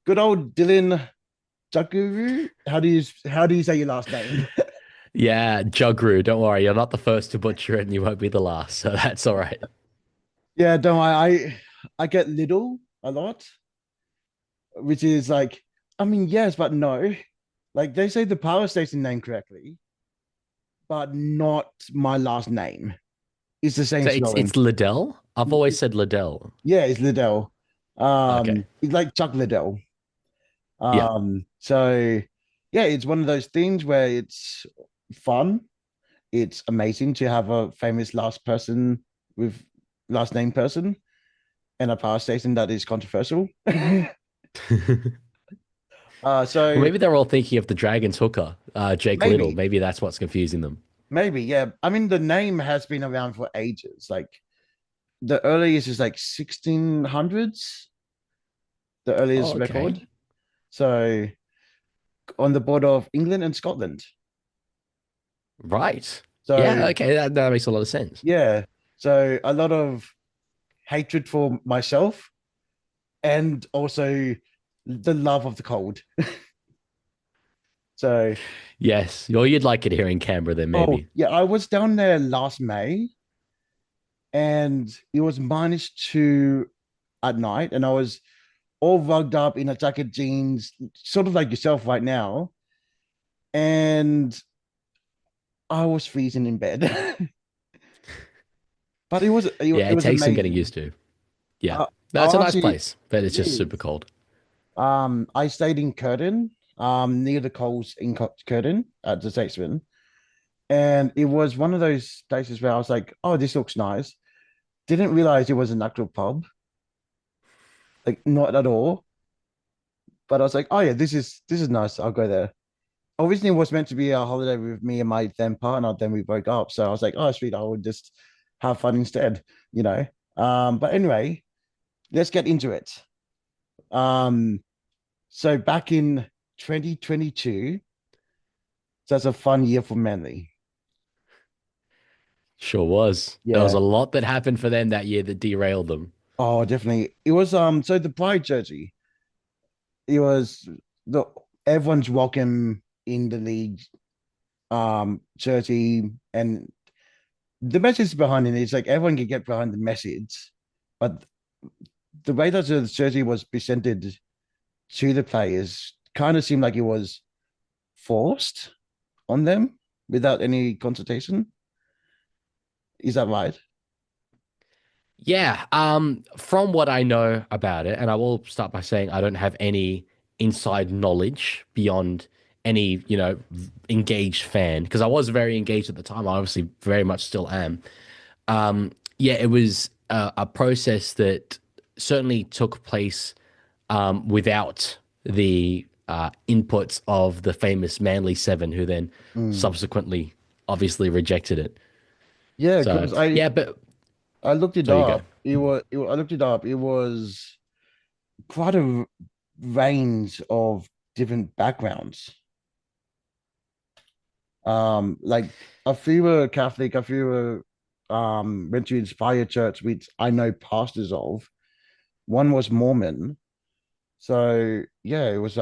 good old Dylan Juguru. How do you say your last name? Yeah, Jugru, don't worry, you're not the first to butcher it and you won't be the last, so that's all right. Yeah, don't worry. I get little a lot, which is like, I mean, yes, but no. Like they say the power station name correctly, but not my last name. It's the same So it's spelling. Liddell? I've always said Liddell. Yeah, it's Liddell. Okay. It's like Chuck Liddell. Yeah. So yeah, it's one of those things where it's fun. It's amazing to have a famous with last name person and a power station that is controversial. Well, So maybe they're all thinking of the Dragon's hooker, Jake Little. maybe, Maybe that's what's confusing them. maybe, yeah. I mean, the name has been around for ages. Like the earliest is like 1600s, the earliest Oh, okay. record. So on the border of England and Scotland. Right. Yeah, So okay, that makes a lot of sense. yeah, so a lot of hatred for myself and also the love of the cold. So, Yes. Or you'd like it here in Canberra then, oh maybe. yeah, I was down there last May and it was -2 at night, and I was all rugged up in a jacket, jeans, sort of like yourself right now, and I was freezing in bed. But Yeah, it it was takes some getting amazing. used to. Yeah. No, it's a nice Honestly, place, but it's it just super is. cold. I stayed in Curtin, near the Coles in Curtin at the Statesman, and it was one of those places where I was like, "Oh, this looks nice." Didn't realize it was an actual pub, like not at all. But I was like, "Oh yeah, this is nice. I'll go there." Originally, it was meant to be a holiday with me and my then partner. Then we broke up, so I was like, "Oh, sweet, I would just have fun instead," you know. But anyway, let's get into it. Um, so back in 2022. So that's a fun year for Manly. Sure was. There was Yeah. a lot that happened for them that year that derailed them. Oh, definitely. It was so the pride jersey. It was the everyone's welcome in the league jersey, and the message behind it is like everyone can get behind the message, but the way that the jersey was presented to the players kind of seemed like it was forced on them without any consultation. Is that right? Yeah, from what I know about it, and I will start by saying I don't have any inside knowledge beyond any, engaged fan, because I was very engaged at the time. I obviously very much still am. Yeah, it was a process that certainly took place without the inputs of the famous Manly Seven, who then Mm. subsequently obviously rejected it. Yeah, So, because I yeah, but I looked it there you go. up. I looked it up. It was quite a range of different backgrounds. Like a few were Catholic, a few were went to Inspire Church, which I know pastors of. One was Mormon. So yeah, it was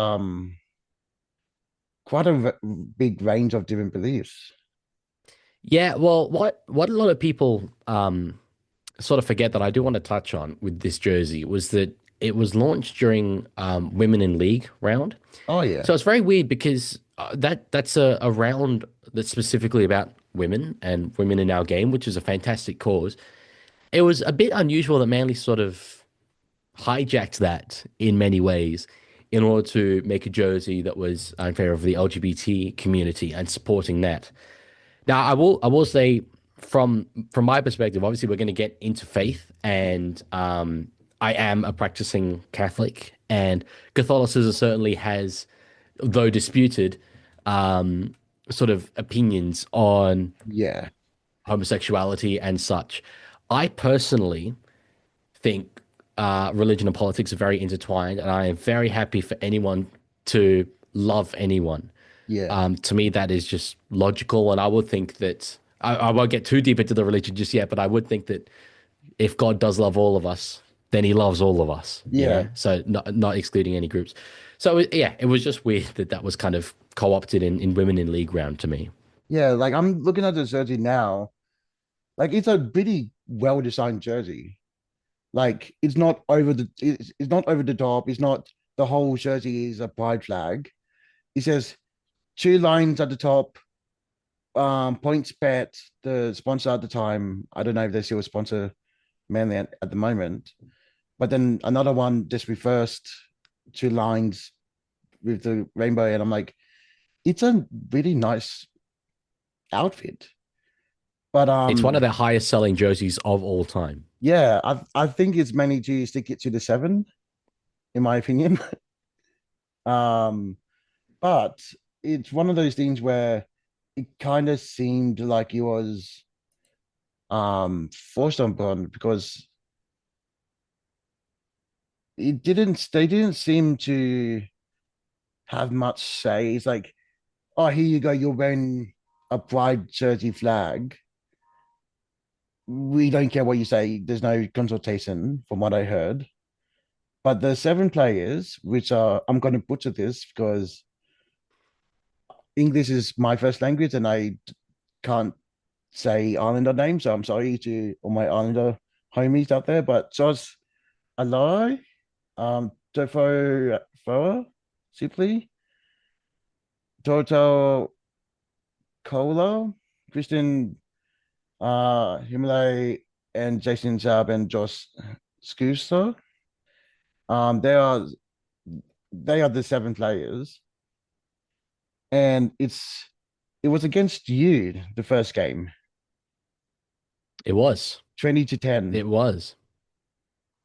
quite a big range of different beliefs. Yeah, well, what a lot of people sort of forget that I do want to touch on with this jersey was that it was launched during Women in League round. Oh yeah. So it's very weird because that's a round that's specifically about women and women in our game, which is a fantastic cause. It was a bit unusual that Manly sort of hijacked that in many ways in order to make a jersey that was in favor of the LGBT community and supporting that. Now, I will say from my perspective, obviously we're going to get into faith, and I am a practicing Catholic, and Catholicism certainly has, though disputed, sort of opinions on Yeah. homosexuality and such. I personally think religion and politics are very intertwined, and I am very happy for anyone to love anyone. Yeah. To me, that is just logical, and I would think that I won't get too deep into the religion just yet, but I would think that if God does love all of us, then he loves all of us, you Yeah, know? So not excluding any groups. So yeah, it was just weird that that was kind of co-opted in women in league round to me. yeah. Like I'm looking at the jersey now. Like it's a pretty well designed jersey. Like it's not over the top. It's not the whole jersey is a pride flag. It says two lines at the top. Points bet the sponsor at the time. I don't know if they still sponsor mainly at the moment, but then another one just reversed two lines with the rainbow, and I'm like, it's a really nice outfit. But It's one of the highest selling jerseys of all time. yeah, I think it's mainly to stick it to the seven, in my opinion. um, but it's one of those things where it kind of seemed like it was forced on Bond because it didn't they didn't seem to have much say. It's like, oh, here you go, you're wearing a pride jersey flag. We don't care what you say. There's no consultation, from what I heard. But the seven players, which are, I'm going to butcher this because English is my first language and I can't say Islander names. So I'm sorry to all my Islander homies out there. But Jos Alai, Tofo Foa, Sipley, Toto Cola, Christian Himalay, and Jason Zab and Josh Scusa. Um, they are they are the seven players, and it was against you the first game, It was. 20-10. It was.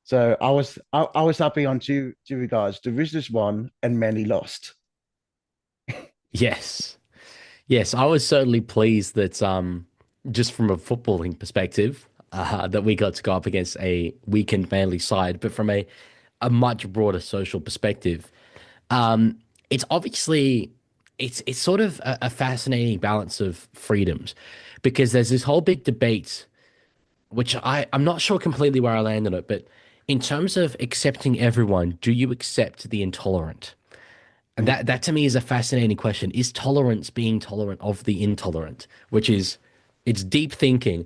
So I was happy on two regards. The Roosters won and Manly lost. Yes. Yes, I was certainly pleased that just from a footballing perspective, that we got to go up against a weakened Manly side, but from a much broader social perspective, um, it's obviously it's sort of a fascinating balance of freedoms because there's this whole big debate, which I'm not sure completely where I land on it, but in terms of accepting everyone, do you accept the intolerant? And that to me is a fascinating question. Is tolerance being tolerant of the intolerant? Which is it's deep thinking,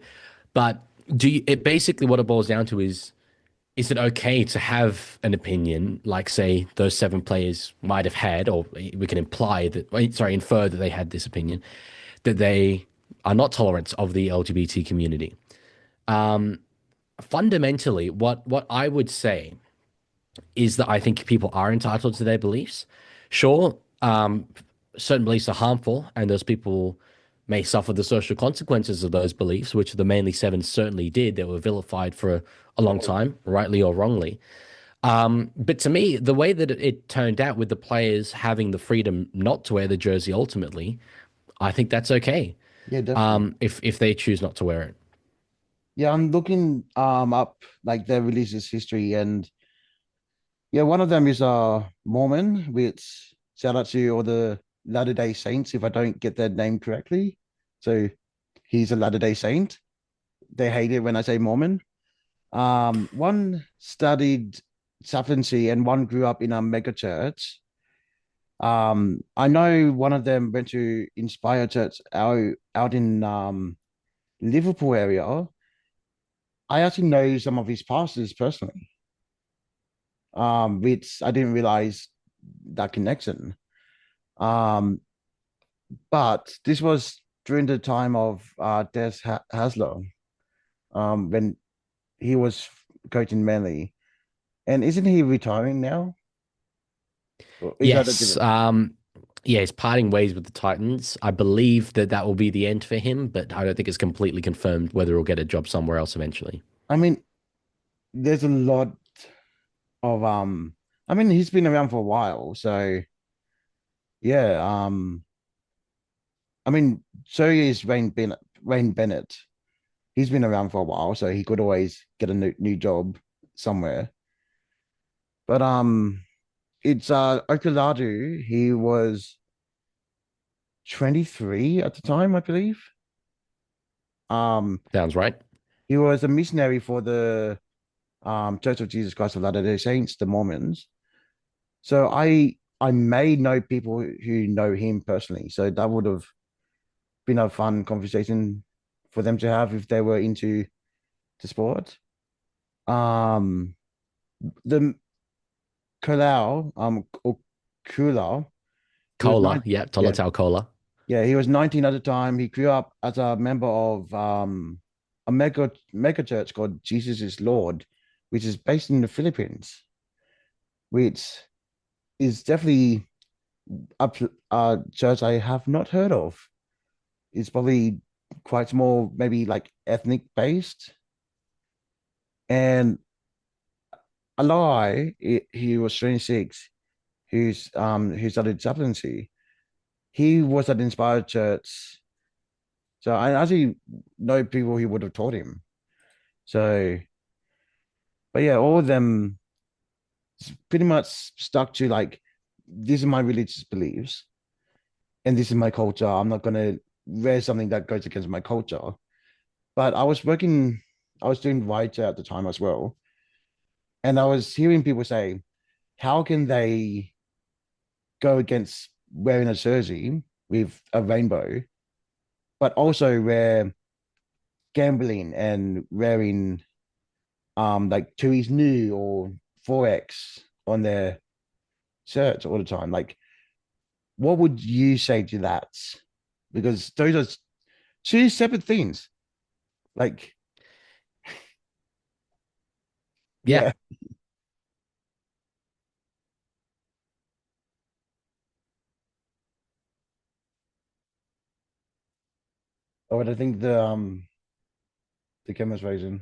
but it basically what it boils down to is it okay to have an opinion like say those seven players might have had, or we can imply that sorry, infer that they had this opinion, that they are not tolerant of the LGBT community. Fundamentally, what I would say is that I think people are entitled to their beliefs. Sure, certain beliefs are harmful, and those people may suffer the social consequences of those beliefs, which the Manly Seven certainly did. They were vilified for a long time, rightly or wrongly. But to me, the way that it turned out with the players having the freedom not to wear the jersey ultimately, I think that's okay. Yeah, definitely. If they choose not to wear it. Yeah, I'm looking up like their releases history, and yeah, one of them is Mormon, which shout out to all the Latter Day Saints if I don't get their name correctly. So he's a Latter Day Saint. They hate it when I say Mormon. One studied chaplaincy and one grew up in a mega church. I know one of them went to Inspire Church out in Liverpool area. I actually know some of his pastors personally. Which I didn't realize that connection. Um, but this was during the time of Des Hasler, when he was coaching Manly. And isn't he retiring now? Or is that a Yes. different? Yeah, he's parting ways with the Titans. I believe that that will be the end for him, but I don't think it's completely confirmed whether he'll get a job somewhere else eventually. I mean, there's a lot of I mean, he's been around for a while, so yeah. I mean, so is Wayne Bennett. He's been around for a while, so he could always get a new job somewhere. But it's Okoladu. He was 23 at the time, I believe. Um, Sounds right. he was a missionary for the Church of Jesus Christ of Latter-day Saints, the Mormons. So I may know people who know him personally. So that would have been a fun conversation for them to have if they were into the sport. Um, the Kalau, or Kula, he was Cola, nine. yeah, Yeah, Tolotau Cola. yeah, he was 19 at the time. He grew up as a member of a mega church called Jesus is Lord, which is based in the Philippines, which is definitely a church I have not heard of. It's probably quite more, maybe like ethnic based. And a lie, he was 26, who studied chaplaincy. He was at Inspired Church. So I actually know people who would have taught him. So, but yeah, all of them pretty much stuck to like, these are my religious beliefs and this is my culture. I'm not gonna wear something that goes against my culture. But I was doing writer at the time as well. And I was hearing people say, how can they go against wearing a jersey with a rainbow, but also wear gambling and wearing like Tui's New or Forex on their shirts all the time? Like, what would you say to that? Because those are two separate things. Like, Yeah, yeah. Oh, and I think the chemist version.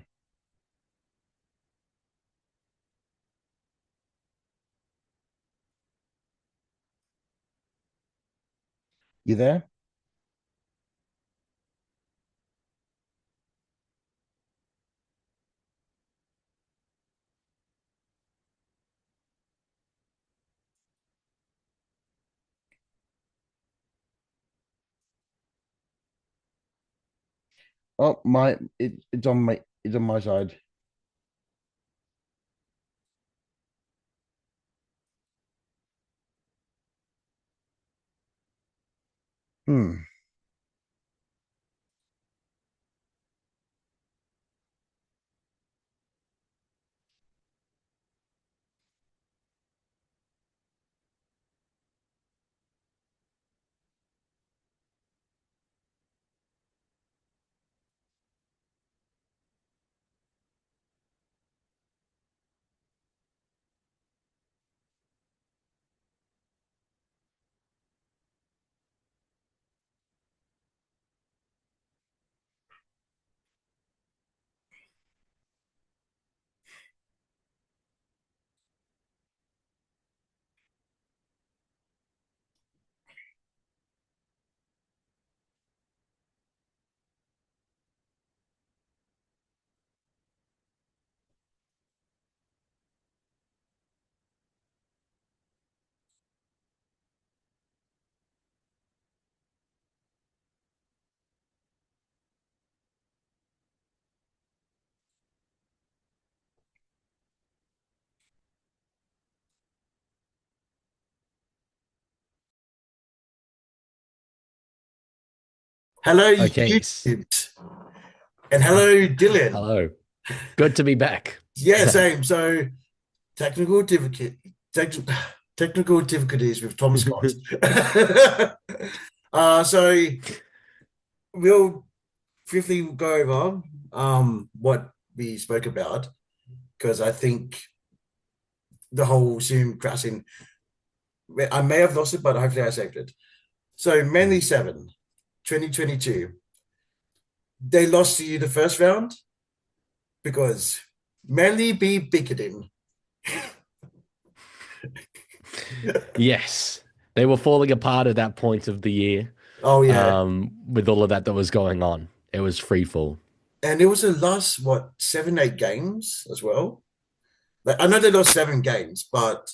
You there? Oh, it's on my side. Hmm. Hello, okay. YouTube, and hello, Dylan. Hello. Good to be back. Yeah, same. So technical difficulty, tech, technical difficulties with Tom Scott. So we'll briefly go over what we spoke about because I think the whole Zoom crashing, I may have lost it, but hopefully I saved it. So Manly 7, 2022. They lost to you the first round because Manly beat Bickerton. Yes. They were falling apart at that point of the year, Oh yeah. with all of that was going on. It was free fall. And it was the last, what, 7, 8 games as well. Like, I know they lost 7 games, but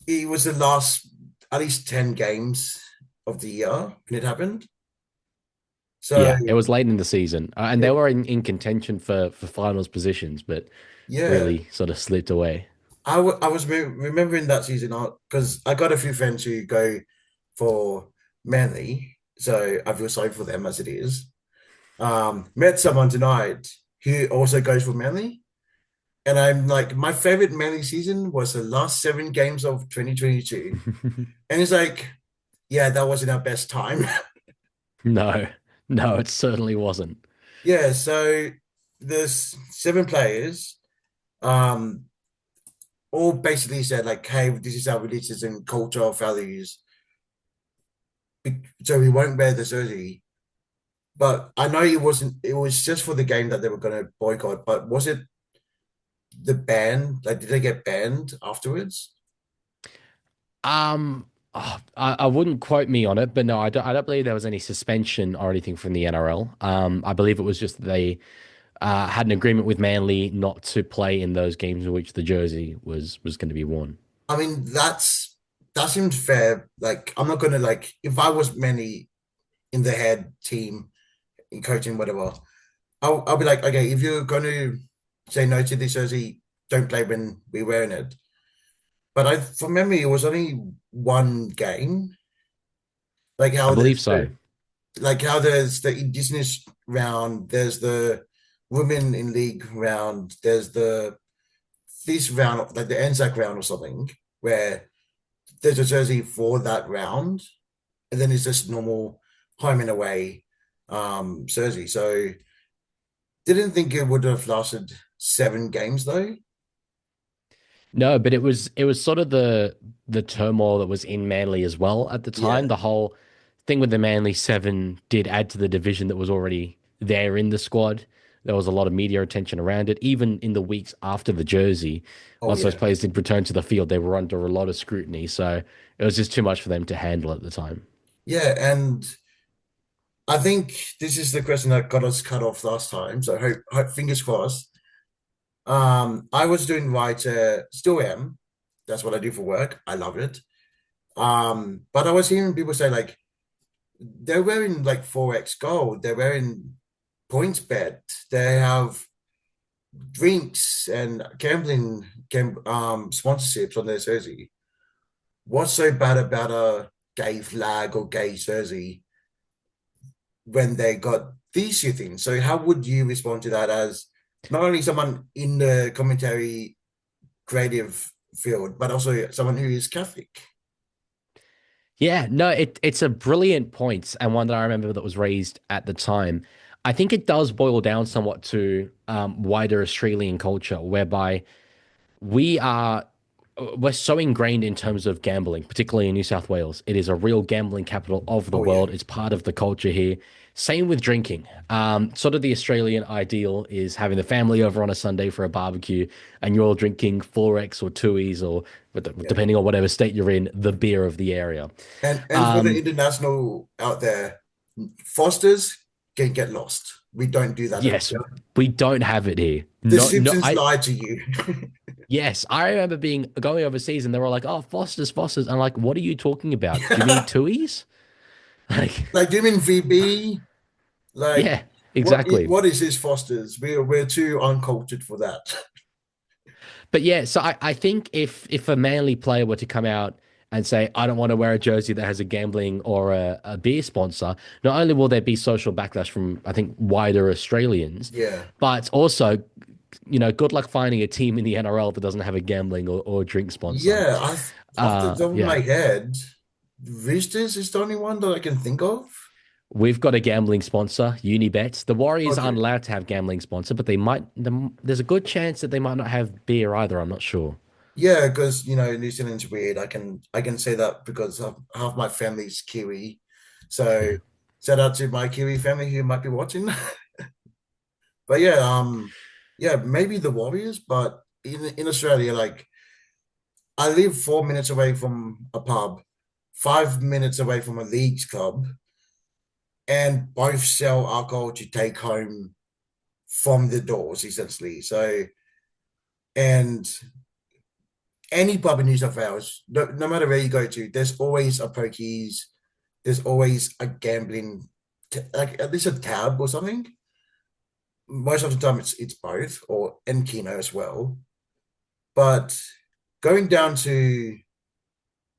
it was the last at least 10 games of the year when it happened. So Yeah, it was late in the season, and yeah, they were in contention for finals positions, but yeah. really sort of slipped away. I was remembering that season because I got a few friends who go for Manly, so I feel sorry for them as it is. Met someone tonight who also goes for Manly, and I'm like, my favorite Manly season was the last 7 games of 2022, and it's like, yeah, that wasn't our best time. No, no, it certainly wasn't. Yeah, so there's 7 players, um, all basically said like, hey, this is our religious and cultural values, so we won't wear the jersey. But I know it wasn't. It was just for the game that they were going to boycott. But was it the ban? Like, did they get banned afterwards? I wouldn't quote me on it, but no, I don't believe there was any suspension or anything from the NRL. I believe it was just they had an agreement with Manly not to play in those games in which the jersey was going to be worn. I mean, that seems fair. Like, I'm not going to like if I was many in the head team in coaching whatever. I'll be like, okay, if you're going to say no to this jersey, don't play when we're wearing it. But from memory, it was only one game. Like I how believe there's so. the Indigenous round, there's the women in league round, there's the this round, like the Anzac round or something, where there's a jersey for that round, and then it's just normal home and away jersey. So didn't think it would have lasted 7 games though. No, but it was sort of the turmoil that was in Manly as well at the time. Yeah. The whole thing with the Manly Seven did add to the division that was already there in the squad. There was a lot of media attention around it, even in the weeks after the jersey. Oh Once those yeah. players did return to the field, they were under a lot of scrutiny. So it was just too much for them to handle at the time. Yeah, and I think this is the question that got us cut off last time. So hope fingers crossed. I was doing writer, still am. That's what I do for work. I love it. But I was hearing people say like they're wearing like 4x gold, they're wearing points bet, they have drinks and gambling sponsorships on their jersey. What's so bad about a gay flag or gay jersey when they got these two things? So how would you respond to that as not only someone in the commentary creative field, but also someone who is Catholic? Yeah, no, it's a brilliant point and one that I remember that was raised at the time. I think it does boil down somewhat to wider Australian culture, whereby we are we're so ingrained in terms of gambling, particularly in New South Wales. It is a real gambling capital of the Oh yeah. world. It's part of the culture here. Same with drinking. Sort of the Australian ideal is having the family over on a Sunday for a barbecue, and you're all drinking 4X or 2Es or Yeah. depending on whatever state you're in, the beer of the area. And for the Um, international out there, Fosters can get lost. We don't do that over yes, here. we don't have it here. The No, no, Simpsons I lied to you. Yes, I remember being going overseas and they were like, "Oh, Foster's, Foster's." I'm like, "What are you talking about? Do you mean Yeah. Tuies?" Like, Like, do you mean VB? Like, yeah, exactly. what is this Fosters? We're too uncultured for that. But yeah, so I think if a Manly player were to come out and say, "I don't want to wear a jersey that has a gambling or a beer sponsor," not only will there be social backlash from I think wider Australians, Yeah. but also, good luck finding a team in the NRL that doesn't have a gambling or drink sponsor. Yeah. Off the top of Yeah. my head, Roosters is the only one that I can think of. We've got a gambling sponsor, Unibet. The Warriors aren't Okay. allowed to have gambling sponsor, but there's a good chance that they might not have beer either. I'm not sure. Yeah, because New Zealand's weird. I can say that because half my family's Kiwi. So shout out to my Kiwi family who might be watching. But yeah, yeah, maybe the Warriors, but in Australia, like I live 4 minutes away from a pub, 5 minutes away from a leagues club, and both sell alcohol to take home from the doors, essentially. So, and any pub in New South Wales, no matter where you go to, there's always a pokies, there's always a gambling like at least a tab or something. Most of the time, it's both, or and Kino as well. But going down to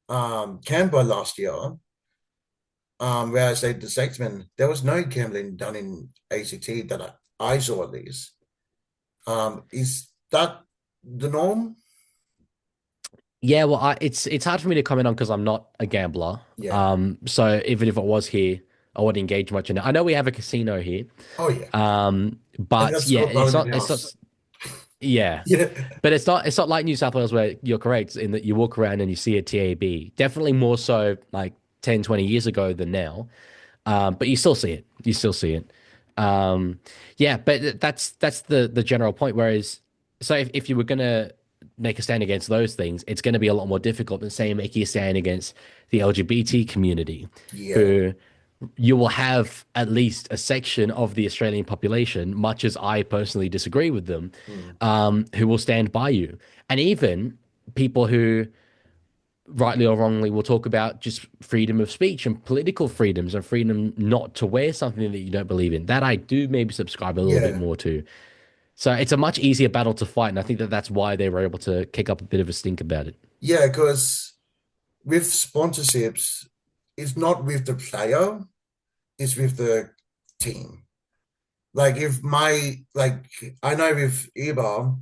Canberra last year, where I stayed the Statesman, there was no gambling done in ACT that I saw at least. Is that the norm? Yeah, well, it's hard for me to comment on because I'm not a gambler. Yeah. So even if I was here, I wouldn't engage much in it. I know we have a casino here. Oh yeah. And But that's yeah, got Parliament it's House. not, yeah, Yeah. but it's not like New South Wales where you're correct in that you walk around and you see a TAB. Definitely more so like 10, 20 years ago than now. But you still see it. You still see it. Um, yeah, but that's the general point. Whereas, so if you were gonna make a stand against those things, it's going to be a lot more difficult than say making a stand against the LGBT community, Yeah. who you will have at least a section of the Australian population, much as I personally disagree with them, Mm. who will stand by you, and even people who rightly or wrongly, will talk about just freedom of speech and political freedoms and freedom not to wear something that you don't believe in. That I do maybe subscribe a little bit Yeah. more to. So it's a much easier battle to fight, and I think that that's why they were able to kick up a bit of a stink about it. Yeah, because with sponsorships, it's not with the player, it's with the team. Like if my like I know with Eba,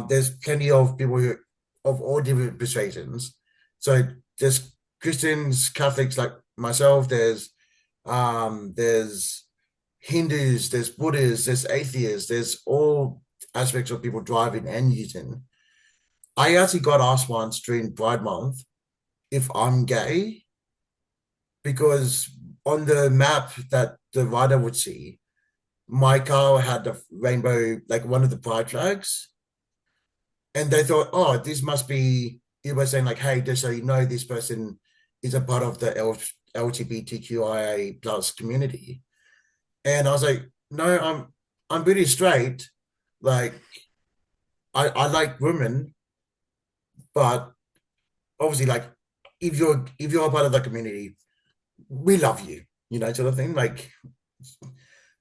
there's plenty of people who of all different persuasions. So there's Christians, Catholics like myself, there's Hindus, there's Buddhists, there's atheists, there's all aspects of people driving and using. I actually got asked once during Pride Month if I'm gay because on the map that the rider would see, my car had the rainbow, like one of the pride flags, and they thought, oh, this must be. You were saying like, hey, just so you know, this person is a part of the LGBTQIA plus community, and I was like, no, I'm pretty straight. Like, I like women, but obviously, like, if you're a part of the community, we love you, sort of thing. Like,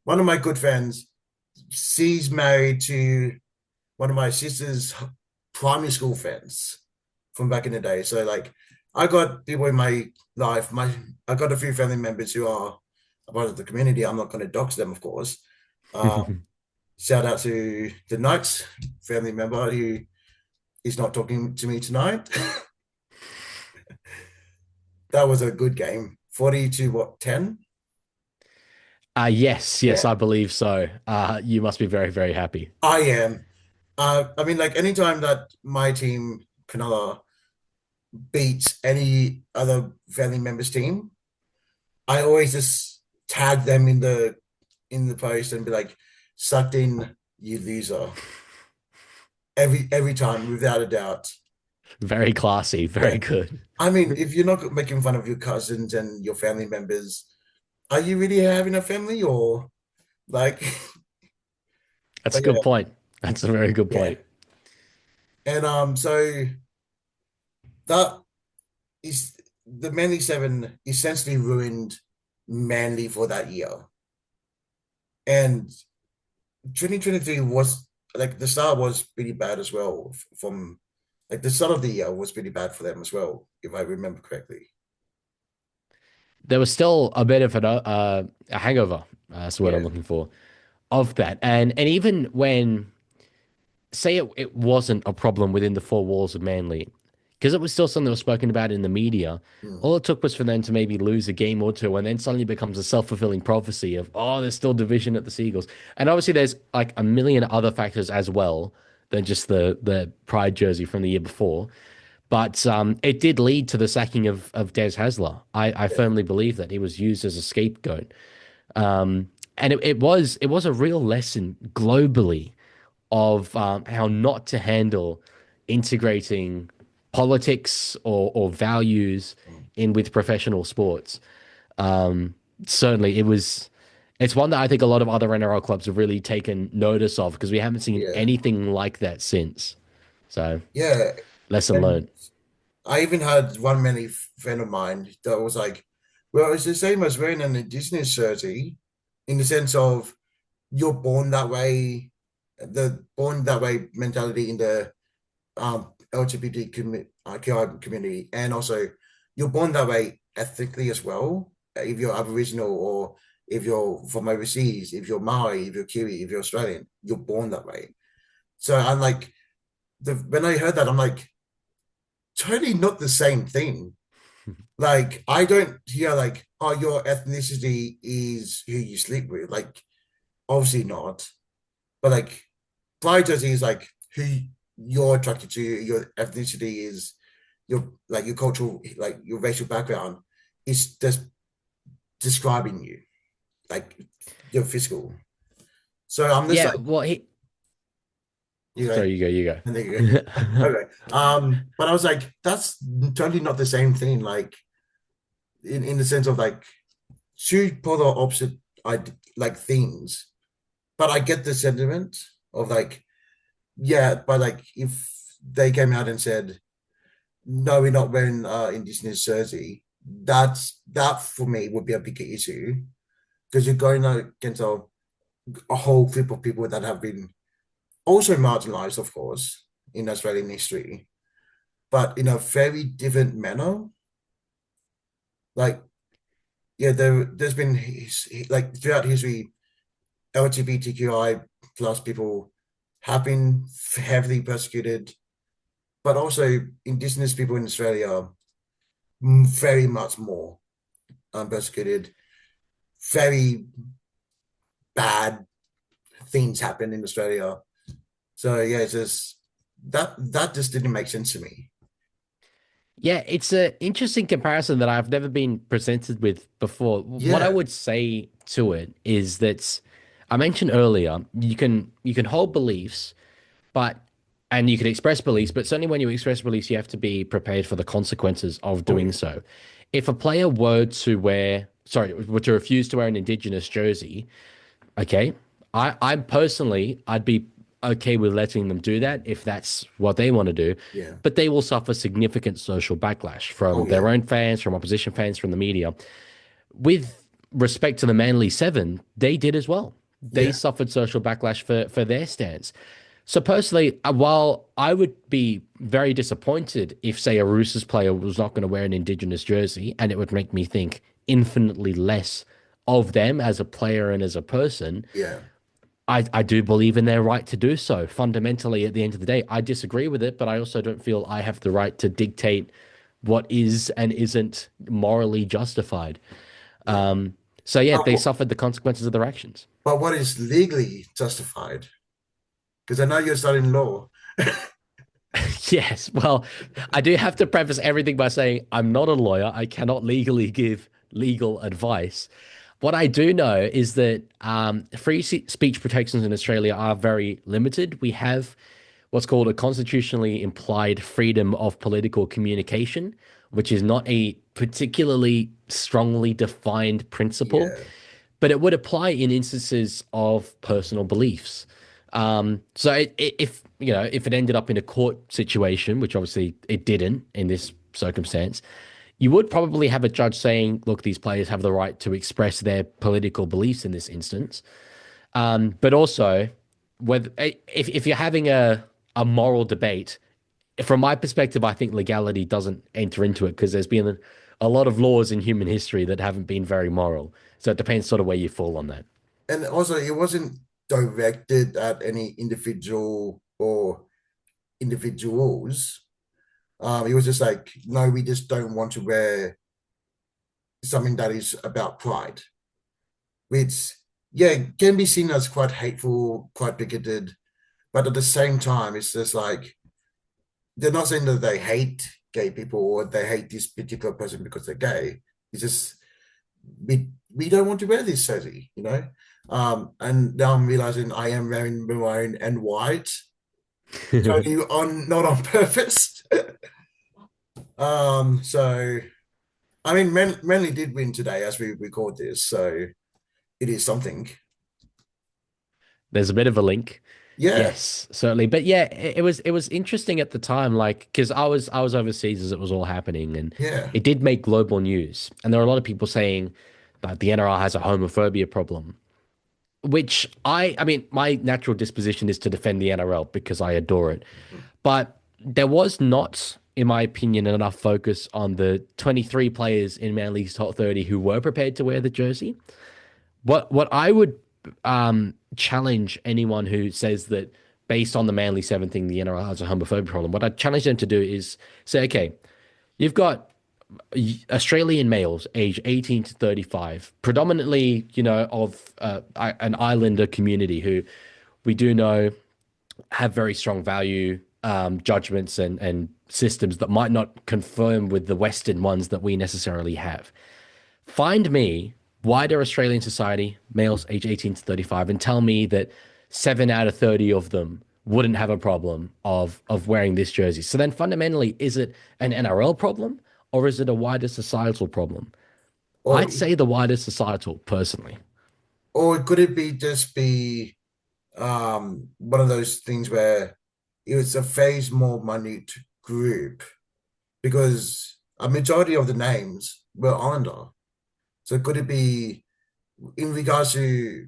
one of my good friends, she's married to one of my sister's primary school friends from back in the day. So like I got people in my life, I got a few family members who are a part of the community. I'm not going to dox them, of course. Shout out to the Knights family member who is not talking to me tonight. That was a good game. 40 to what, 10? Yes, Yeah. I believe so. You must be very, very happy. I am. I mean, like anytime that my team, Canela, beats any other family member's team, I always just tag them in the post and be like, "Sucked in, you loser." Every time, without a doubt. Very classy, very Yeah. good. I mean, if you're not making fun of your cousins and your family members, are you really having a family or like? That's a But yeah, good point. That's a very good yeah. point. And so that is the Manly Seven essentially ruined Manly for that year. And 2023 was like the start was pretty bad as well. From like the start of the year was pretty bad for them as well, if I remember correctly. There was still a bit of a hangover, that's what I'm Yeah. looking for, of that. And even when, say it wasn't a problem within the four walls of Manly, because it was still something that was spoken about in the media, Mm. all it took was for them to maybe lose a game or two, and then suddenly becomes a self-fulfilling prophecy of, oh, there's still division at the Seagulls. And obviously there's like a million other factors as well than just the pride jersey from the year before. But it did lead to the sacking of Des Hasler. I Yeah. firmly believe that he was used as a scapegoat. And it was a real lesson globally of how not to handle integrating politics or values Mm. in with professional sports. Certainly, it's one that I think a lot of other NRL clubs have really taken notice of because we haven't seen Yeah. anything like that since. So, Yeah. lesson And learned. I even had one many friend of mine that was like, Well, it's the same as wearing an indigenous jersey, in the sense of you're born that way, the born that way mentality in the LGBTQI community, and also you're born that way ethnically as well. If you're Aboriginal or if you're from overseas, if you're Maori, if you're Kiwi, if you're Australian, you're born that way. So I'm like, when I heard that, I'm like, totally not the same thing. Like, I don't hear like, oh, your ethnicity is who you sleep with. Like, obviously not. But like, biodiversity is like who you're attracted to. Your ethnicity is your like your cultural, like your racial background is just describing you, like your physical. So I'm just Yeah, like, well, you know, sorry, you go. and there you go. Okay. But I was like, that's totally not the same thing. Like in the sense of like two polar opposite, I like things. But I get the sentiment of like, yeah, but like if they came out and said, no, we're not wearing indigenous jersey, that for me would be a bigger issue because you're going against a whole group of people that have been also marginalized, of course, in Australian history, but in a very different manner. Like, yeah, there's been like throughout history, LGBTQI plus people have been heavily persecuted, but also Indigenous people in Australia very much more persecuted. Very bad things happen in Australia. So yeah, it's just that just didn't make sense to me. Yeah, it's an interesting comparison that I've never been presented with before. What I Yeah, would say to it is that I mentioned earlier, you can hold beliefs, but and you can express beliefs, but certainly when you express beliefs, you have to be prepared for the consequences of oh doing yeah, so. If a player were to refuse to wear an Indigenous jersey, okay. I personally, I'd be okay with letting them do that if that's what they want to do, yeah, but they will suffer significant social backlash oh from yeah, their own fans, from opposition fans, from the media. With respect to the Manly Seven, they did as well. They yeah, suffered social backlash for their stance. So personally, while I would be very disappointed if, say, a Roosters player was not going to wear an Indigenous jersey, and it would make me think infinitely less of them as a player and as a person, yeah. I do believe in their right to do so. Fundamentally, at the end of the day, I disagree with it, but I also don't feel I have the right to dictate what is and isn't morally justified. Yeah. So yeah, they But, suffered the consequences of their actions. but what is legally justified? Because I know you're studying law. Yes, well, I do have to preface everything by saying I'm not a lawyer. I cannot legally give legal advice. What I do know is that speech protections in Australia are very limited. We have what's called a constitutionally implied freedom of political communication, which is not a particularly strongly defined principle, Yeah, but it would apply in instances of personal beliefs. So if if it ended up in a court situation, which obviously it didn't in this circumstance, you would probably have a judge saying, "Look, these players have the right to express their political beliefs in this instance." But also, whether if you're having a moral debate, from my perspective, I think legality doesn't enter into it because there's been a lot of laws in human history that haven't been very moral. So it depends sort of where you fall on that. and also it wasn't directed at any individual or individuals. It was just like, no, we just don't want to wear something that is about pride, which yeah can be seen as quite hateful, quite bigoted, but at the same time, it's just like they're not saying that they hate gay people or they hate this particular person because they're gay. It's just we don't want to wear this jersey, you know. And now I'm realizing I am wearing maroon and white, totally on not on purpose. So I mean, Manly did win today as we record this, so it is something. There's a bit of a link. Yeah, Yes, certainly. But yeah, it was interesting at the time, like because I was overseas as it was all happening, and yeah. it did make global news. And there were a lot of people saying that the NRL has a homophobia problem, which I mean, my natural disposition is to defend the NRL because I adore it. But there was not, in my opinion, enough focus on the 23 players in Manly's top 30 who were prepared to wear the jersey. What I would challenge anyone who says that based on the Manly 7 thing, the NRL has a homophobia problem, what I'd challenge them to do is say, okay, you've got Australian males aged 18 to 35, predominantly, of an islander community who we do know have very strong value judgments and systems that might not conform with the Western ones that we necessarily have. Find me wider Australian society, males age 18 to 35, and tell me that 7 out of 30 of them wouldn't have a problem of wearing this jersey. So then fundamentally, is it an NRL problem or is it a wider societal problem? Or I'd say the wider societal personally. or could it be just be one of those things where it was a phase more minute group because a majority of the names were Islander. So could it be in regards to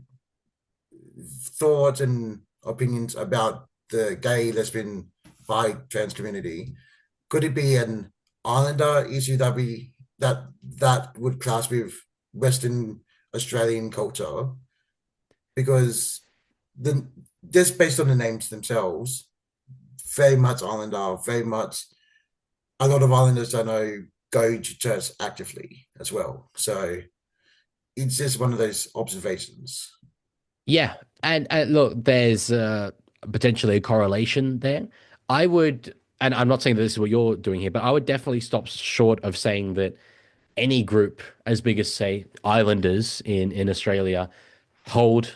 thoughts and opinions about the gay, lesbian, bi, trans community? Could it be an Islander issue that would clash with Western Australian culture? Because the just based on the names themselves, very much Islander, very much a lot of Islanders I know go to church actively as well. So it's just one of those observations. Yeah, and look, there's potentially a correlation there. I would, and I'm not saying that this is what you're doing here, but I would definitely stop short of saying that any group as big as, say, Islanders in Australia hold,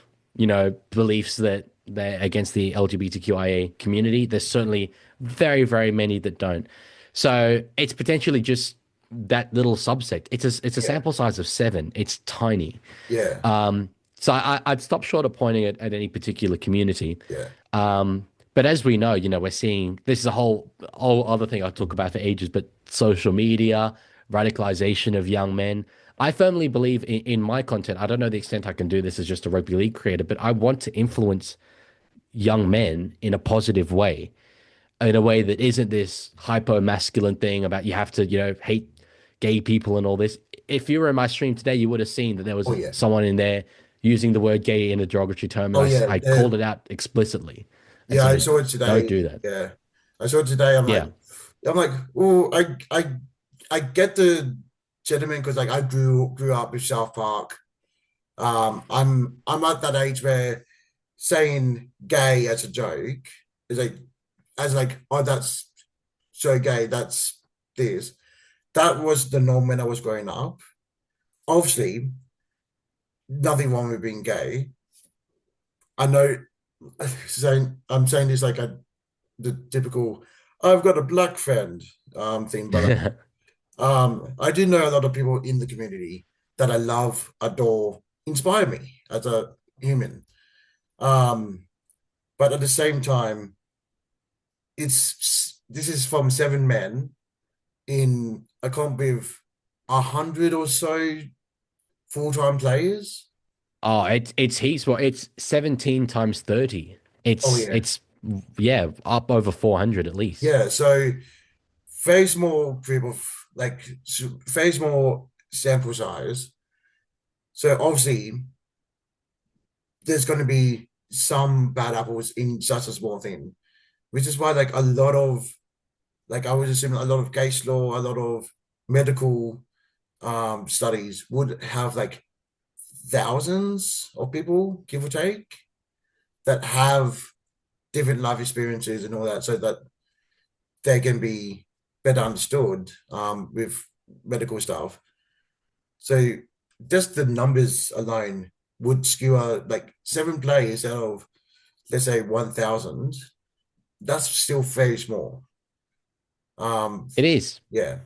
beliefs that they're against the LGBTQIA community. There's certainly very, very many that don't. So it's potentially just that little subsect. It's a Yeah, sample size of 7. It's tiny. yeah, So I'd stop short of pointing at any particular community. yeah, But as we know, we're seeing this is a whole other thing I talk about for ages, but social media, radicalization of young men. I firmly believe in my content. I don't know the extent I can do this as just a rugby league creator, but I want to influence young men in a positive way, in a way that isn't this hyper masculine thing about you have to, hate gay people and all this. If you were in my stream today, you would have seen that there was oh yeah, someone in there using the word gay in a derogatory term, and oh I, yeah, I called it out explicitly and yeah. I said, saw it don't today. do that. Yeah, I saw it today. Yeah. I'm like, oh, I get the gentleman because like I grew up with South Park. I'm at that age where saying gay as a joke is like as like oh that's so gay that's this that was the norm when I was growing up. Obviously, nothing wrong with being gay. I know saying I'm saying this like the typical I've got a black friend thing, but I do know a lot of people in the community that I love, adore, inspire me as a human. Um, but at the same time, this is from 7 men in a comp with 100 or so full-time players. Oh, it's heaps. Well, it's 17 times 30. Oh It's yeah, it's yeah, up over 400 at least. yeah. So very small group of very small sample size. So obviously, there's going to be some bad apples in such a small thing, which is why like a lot of like I would assume a lot of case law, a lot of medical studies would have like thousands of people, give or take, that have different life experiences and all that, so that they can be better understood with medical stuff. So just the numbers alone would skewer like 7 players out of let's say 1,000. That's still very small. Um, It is. yeah,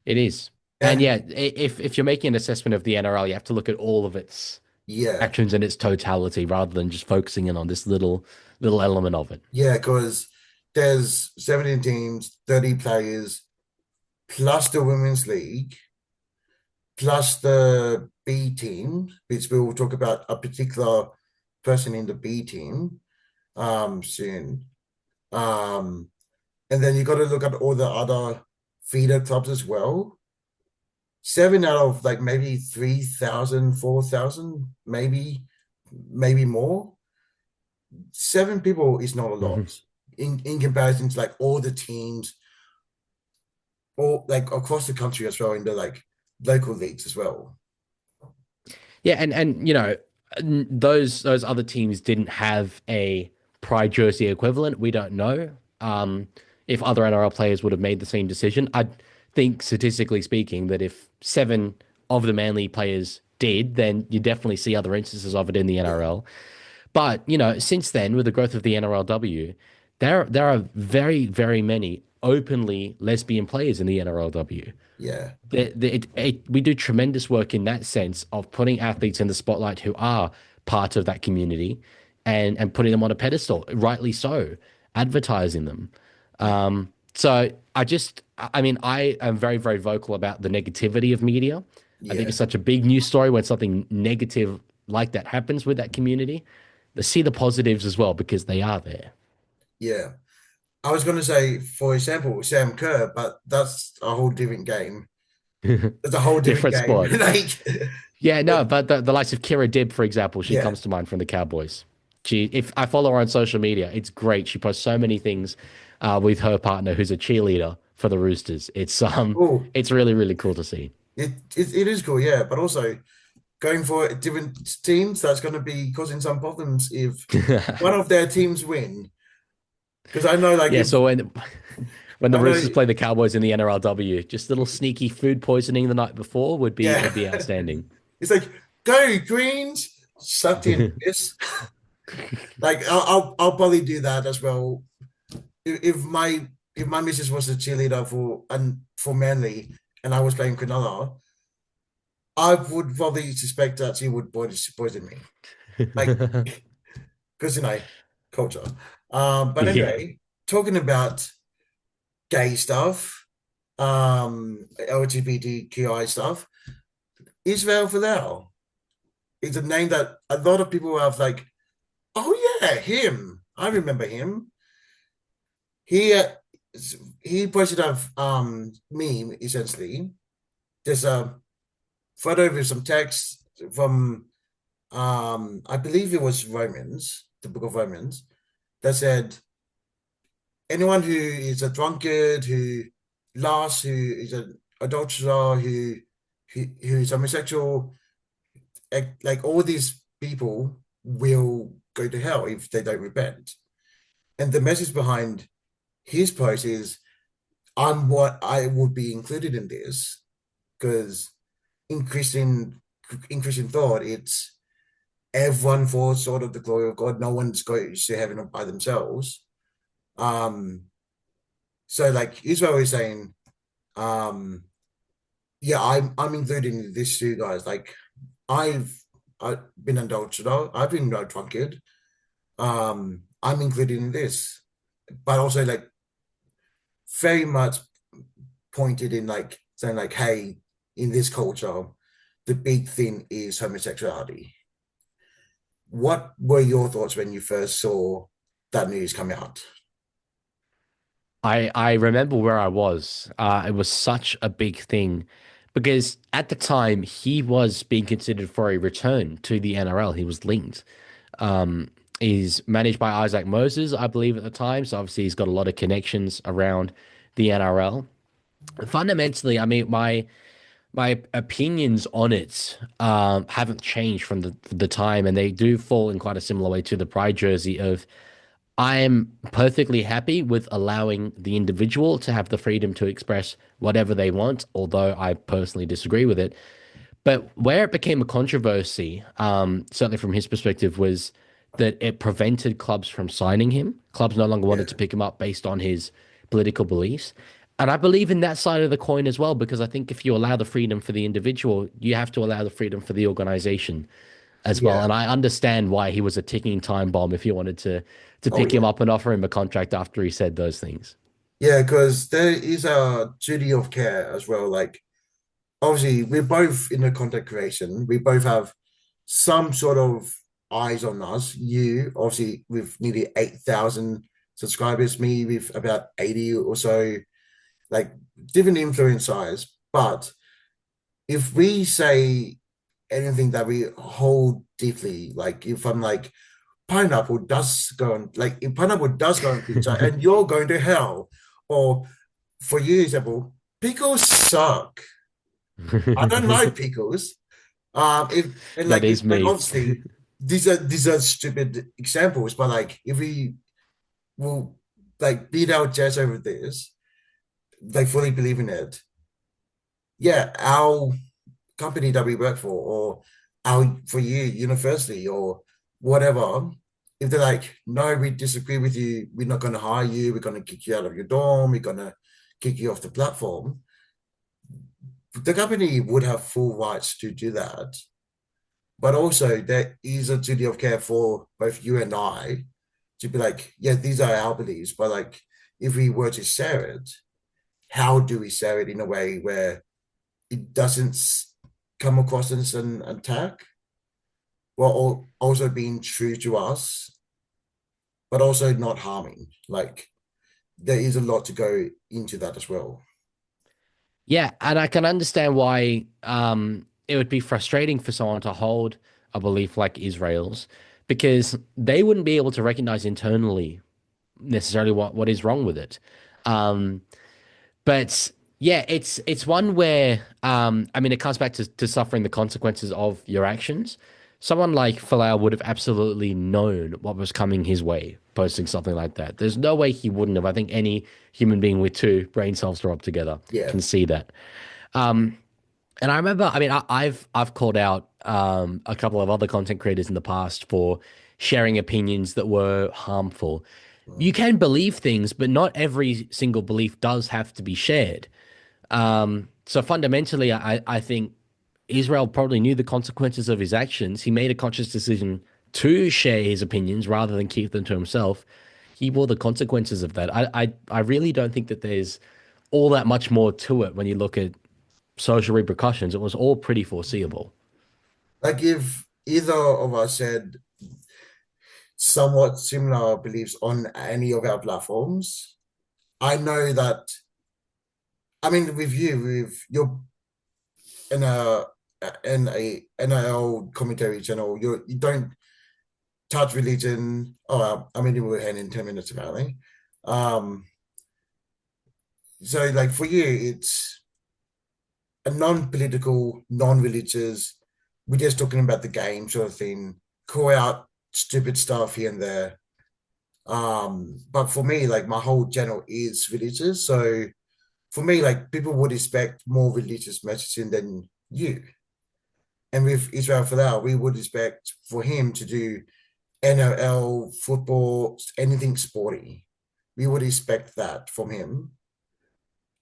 It is. And and yeah, if you're making an assessment of the NRL, you have to look at all of its Yeah, actions in its totality rather than just focusing in on this little element of it. yeah, because there's 17 teams, 30 players, plus the women's league, plus the B team, which we will talk about a particular person in the B team soon. Um, and then you got to look at all the other feeder clubs as well. Seven out of like maybe 3,000, 4,000, maybe more. Seven people is not a Mhm. lot in comparison to like all the teams, all like across the country as well in the like local leagues as well. Yeah, and you know, those other teams didn't have a Pride jersey equivalent. We don't know if other NRL players would have made the same decision. I think statistically speaking that if seven of the Manly players did, then you definitely see other instances of it in the Yeah, NRL. But you know, since then, with the growth of the NRLW, there are very many openly lesbian players in the NRLW. yeah, We do tremendous work in that sense of putting athletes in the spotlight who are part of that community and putting them on a pedestal, rightly so, advertising them. So I mean, I am very vocal about the negativity of media. I think yeah, it's such a big news story when something negative like that happens with that community. To see the positives as well because they are there. yeah. I was going to say, for example, Sam Kerr, but that's a whole different game. It's a whole different Different game. sport. Like, Yeah, but no, but the likes of Kira Dibb, for example, she yeah. comes to mind from the Cowboys. If I follow her on social media, it's great. She posts so many things with her partner, who's a cheerleader for the Roosters. Oh, It's really cool to see. it is cool, yeah. But also going for different teams, that's going to be causing some problems if one of their teams win. Because I know, like, Yeah, if so when the I know, Roosters play the Cowboys in the NRLW, just a little sneaky food poisoning the night before yeah, would be outstanding. it's like go Greens, sucked in. Yes, like I'll probably do that as well. If my missus was a cheerleader for Manly and I was playing Cronulla, I would probably suspect that she would poison me, like because culture. But Yeah. anyway, talking about gay stuff, LGBTQI stuff, Israel Folau is a name that a lot of people have like, oh yeah, him. I remember him. He uh, he posted a meme essentially. There's a photo with some text from I believe it was Romans, the book of Romans, that said anyone who is a drunkard, who laughs, who is an adulterer, who is homosexual, like all these people will go to hell if they don't repent. And the message behind his post is I'm what I would be included in this because in Christian in Christian thought, it's everyone falls short of the glory of God. No one's goes to heaven by themselves. Um, so like Israel is saying, um, yeah, I'm including this too, guys. Like I've been indulged. I've been no drunkard. I'm included in this, but also like very much pointed in like saying like, hey, in this culture, the big thing is homosexuality. What were your thoughts when you first saw that news come out? I remember where I was. It was such a big thing because at the time he was being considered for a return to the NRL. He was linked. Um, he's managed by Isaac Moses, I believe, at the time. So obviously he's got a lot of connections around the NRL. Fundamentally, I mean, my opinions on it haven't changed from the time, and they do fall in quite a similar way to the Pride jersey of I am perfectly happy with allowing the individual to have the freedom to express whatever they want, although I personally disagree with it. But where it became a controversy, certainly from his perspective, was that it prevented clubs from signing him. Clubs no longer wanted Yeah, to pick him up based on his political beliefs. And I believe in that side of the coin as well, because I think if you allow the freedom for the individual, you have to allow the freedom for the organization. as well. Yeah. And I understand why he was a ticking time bomb if you wanted to Oh pick him yeah. up and offer him a contract after he said those things. Yeah, because there is a duty of care as well. Like obviously we're both in the content creation. We both have some sort of eyes on us. You obviously with nearly 8,000 subscribers, me with about 80 or so, like different influence size. But if we say anything that we hold deeply, like if I'm like, pineapple does go on, like if pineapple does go on pizza and you're going to hell, or for you, example, pickles suck. I don't like pickles. If and That like is and me. obviously these are stupid examples, but like if we will like beat our chest over this, like fully believe in it, yeah, our company that we work for, or our for you, university or whatever, if they're like, no, we disagree with you, we're not going to hire you, we're going to kick you out of your dorm, we're going to kick you off the platform, the company would have full rights to do that. But also, there is a duty of care for both you and I to be like, yeah, these are our beliefs, but like, if we were to share it, how do we share it in a way where it doesn't come across as an attack, while also being true to us, but also not harming? Like, there is a lot to go into that as well. Yeah, and I can understand why it would be frustrating for someone to hold a belief like Israel's because they wouldn't be able to recognize internally necessarily what is wrong with it. Um, but yeah, it's one where I mean it comes back to suffering the consequences of your actions. Someone like Falau would have absolutely known what was coming his way, posting something like that. There's no way he wouldn't have. I think any human being with two brain cells to rub together Yeah. can see that. Um, and I remember, I mean, I've called out a couple of other content creators in the past for sharing opinions that were harmful. You Mm. can believe things, but not every single belief does have to be shared. So fundamentally, I think Israel probably knew the consequences of his actions. He made a conscious decision to share his opinions rather than keep them to himself. He bore the consequences of that. I really don't think that there's all that much more to it when you look at social repercussions. It was all pretty foreseeable. Like, if either of us said somewhat similar beliefs on any of our platforms, I know that, I mean, with you, with your in a NIL commentary channel, you don't touch religion. Oh, I mean, we're in 10 minutes apparently. Um, so like for you, it's a non-political, non-religious. We're just talking about the game sort of thing. Call out stupid stuff here and there. But for me, like my whole channel is religious, so for me, like people would expect more religious messaging than you. And with Israel Folau, we would expect for him to do NOL, football, anything sporty. We would expect that from him.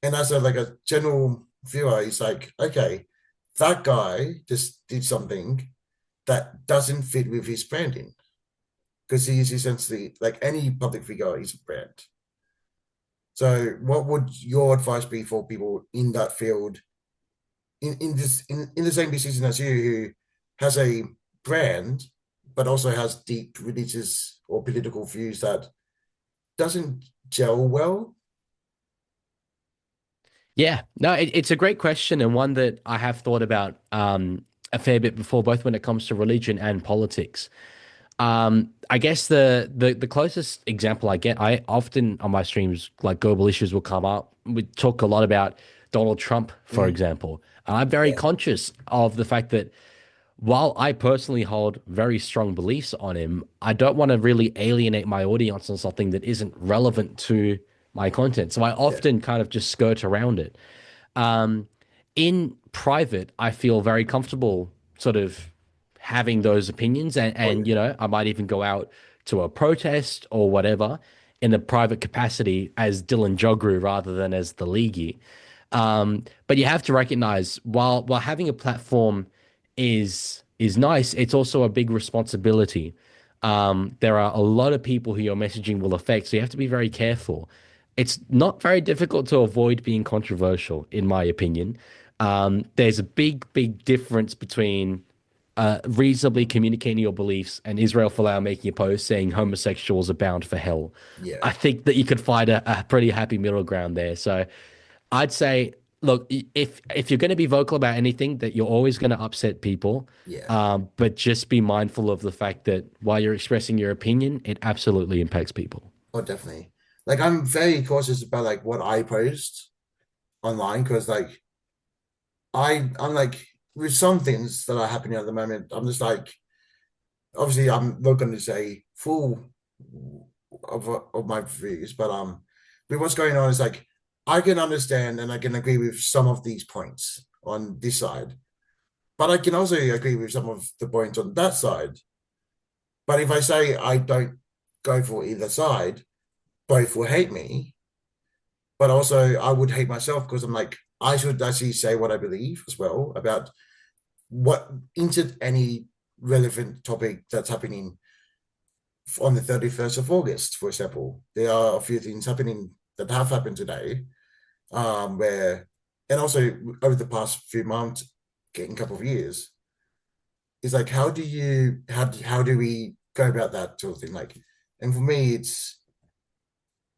And as a like a general viewer, he's like, okay, that guy just did something that doesn't fit with his branding because he's essentially like any public figure is a brand. So, what would your advice be for people in that field, in the same position as you, who has a brand but also has deep religious or political views that doesn't gel well? Yeah, no, it's a great question and one that I have thought about a fair bit before, both when it comes to religion and politics. I guess the closest example I get, I often on my streams, like global issues will come up. We talk a lot about Donald Trump, for Mm, example. And I'm very yeah, conscious of the fact that while I personally hold very strong beliefs on him, I don't want to really alienate my audience on something that isn't relevant to my content. So I yeah, often kind of just skirt around it. Um, in private, I feel very comfortable sort of having those opinions oh and yeah, you know, I might even go out to a protest or whatever in a private capacity as Dylan Jogru rather than as the leaguey. But you have to recognize while having a platform is is nice, it's also a big responsibility. There are a lot of people who your messaging will affect, so you have to be very careful. It's not very difficult to avoid being controversial, in my opinion. There's a big difference between reasonably communicating your beliefs and Israel Folau making a post saying homosexuals are bound for hell. Yeah, I think that you could find a pretty happy middle ground there. So I'd say, look, if you're going to be vocal about anything, that you're always going to upset people, yeah. but just be mindful of the fact that while you're expressing your opinion, it absolutely impacts people. Oh, definitely. Like I'm very cautious about like what I post online because like I'm like with some things that are happening at the moment, I'm just like obviously I'm not going to say full of my views, but with what's going on is like I can understand and I can agree with some of these points on this side, but I can also agree with some of the points on that side. But if I say I don't go for either side, both will hate me, but also I would hate myself because I'm like, I should actually say what I believe as well about what into any relevant topic that's happening on the 31st of August, for example. There are a few things happening that have happened today, where and also over the past few months, getting a couple of years, it's like how do we go about that sort of thing? Like, and for me, it's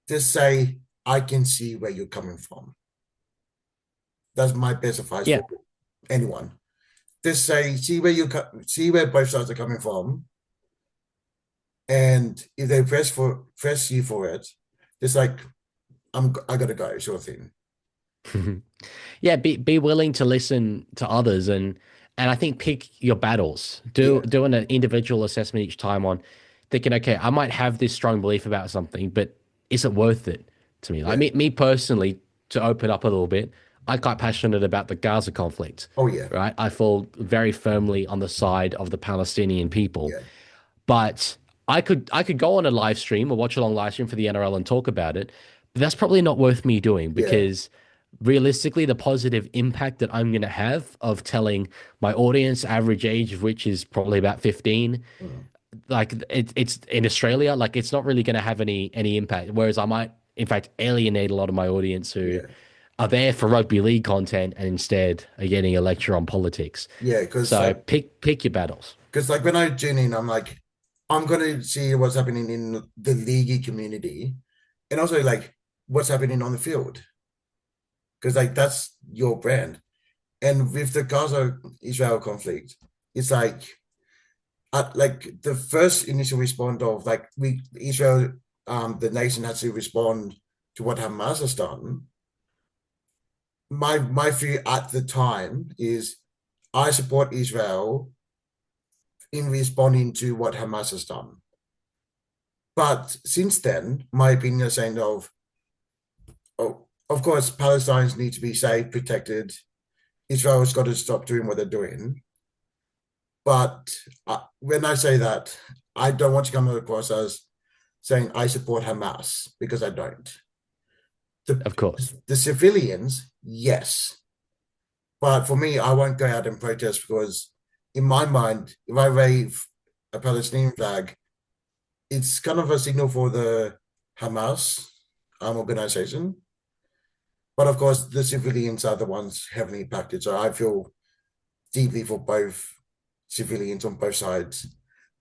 just say I can see where you're coming from. That's my best advice Yeah. for anyone. Just say see where both sides are coming from, and if they press you for it, just like I gotta go sort of thing. Yeah, be willing to listen to others and I think pick your battles. Yeah, Do an individual assessment each time on thinking, okay, I might have this strong belief about something, but is it worth it to me? Like yeah. me personally, to open up a little bit, I'm quite passionate about the Gaza conflict, Oh yeah, right? I fall very firmly on the side of the Palestinian people. yeah, But I could go on a live stream or watch a long live stream for the NRL and talk about it, but that's probably not worth me doing yeah, because realistically, the positive impact that I'm going to have of telling my audience, average age of which is probably about 15, mm, like it's in Australia, like it's not really going to have any impact. Whereas I might, in fact, alienate a lot of my audience who yeah, are there for rugby league content and instead are getting a lecture on politics. yeah. Because So like pick your battles. when I tune in, I'm like I'm gonna see what's happening in the league community, and also like what's happening on the field because like that's your brand. And with the Gaza Israel conflict, it's like the first initial response of like we Israel, the nation has to respond to what Hamas has done. My view at the time is I support Israel in responding to what Hamas has done. But since then, my opinion is saying oh, of course, Palestinians need to be safe, protected. Israel's got to stop doing what they're doing. But when I say that, I don't want to come across as saying I support Hamas because I don't. The, Of course. the civilians, yes. But for me, I won't go out and protest because, in my mind, if I wave a Palestinian flag, it's kind of a signal for the Hamas organization. But of course, the civilians are the ones heavily impacted. So I feel deeply for both civilians on both sides.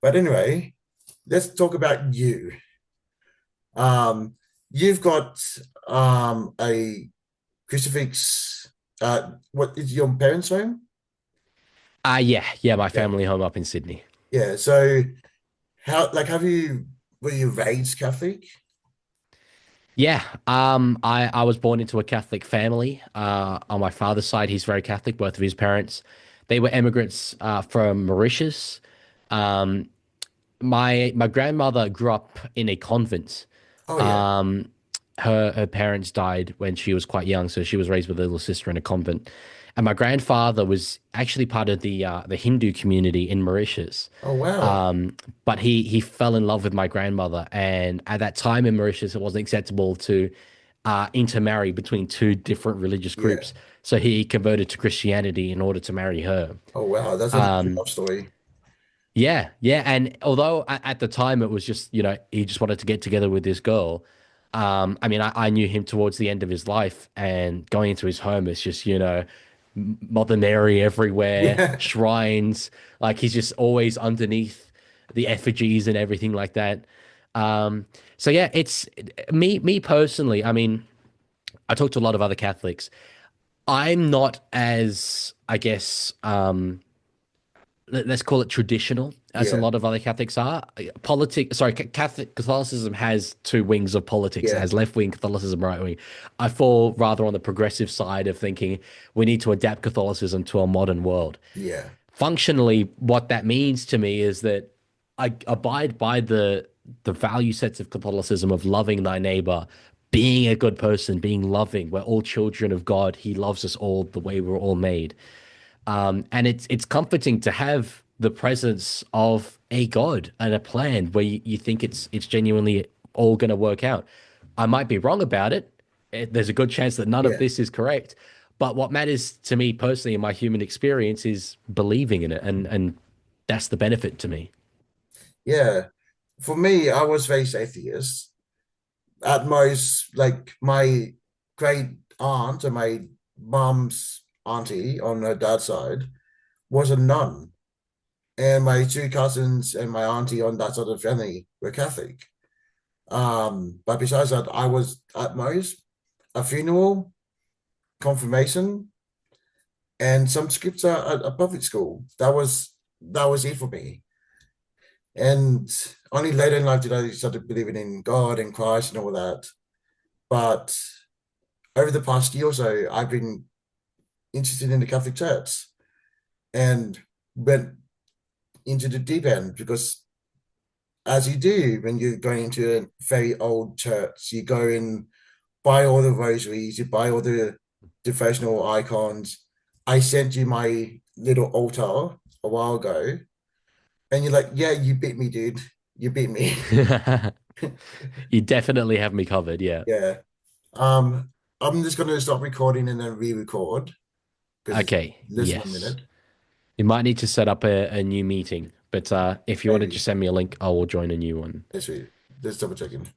But anyway, let's talk about you. Um, you've got a crucifix. What is your parents' home? Yeah, my Yeah, family home up in Sydney. yeah. So how like have you were you raised Catholic? Yeah, I was born into a Catholic family. On my father's side, he's very Catholic. Both of his parents, they were immigrants from Mauritius. Um, my grandmother grew up in a convent. Oh yeah, Um, her parents died when she was quite young, so she was raised with a little sister in a convent. And my grandfather was actually part of the Hindu community in Mauritius. oh wow, Um, but he fell in love with my grandmother, and at that time in Mauritius, it wasn't acceptable to intermarry between two different religious yeah. groups. So he converted to Christianity in order to marry her. Oh wow, that's a Um, love story. Yeah, yeah. And although at the time it was just, he just wanted to get together with this girl. I mean, I knew him towards the end of his life, and going into his home, it's just, Mother Mary everywhere, Yeah, shrines. Like he's just always underneath the effigies and everything like that. Um, so yeah, it's me personally. I mean, I talk to a lot of other Catholics. I'm not as, I guess, let's call it traditional, as a yeah, lot of other Catholics are. Catholicism has two wings of politics. It yeah, has left wing Catholicism, right wing. I fall rather on the progressive side of thinking we need to adapt Catholicism to a modern world. yeah, Functionally, what that means to me is that I abide by the value sets of Catholicism of loving thy neighbor, being a good person, being loving. We're all children of God. He loves us all the way we're all made. And it's comforting to have the presence of a God and a plan where you think it's genuinely all going to work out. I might be wrong about it. There's a good chance that none of yeah, this is correct. But what matters to me personally in my human experience is believing in it, and that's the benefit to me. yeah. For me, I was raised atheist. At most, like my great aunt and my mom's auntie on her dad's side was a nun, and my two cousins and my auntie on that side of the family were Catholic. But besides that, I was at most a funeral, confirmation, and some scripture at a public school. That was it for me. And only later in life did I start believing in God and Christ and all that. But over the past year or so, I've been interested in the Catholic Church and went into the deep end because, as you do when you're going into a very old church, you go and buy all the rosaries, you buy all the devotional icons. I sent you my little altar a while ago, and you're like, "Yeah, you beat me, dude. You beat me." You definitely have me covered. Yeah. Yeah. Um, I'm just gonna stop recording and then re-record because it's Okay. less than a Yes. minute, You might need to set up a new meeting, but if you want to maybe. just send me a link, I will join a new one. Let's see. Let's double checking.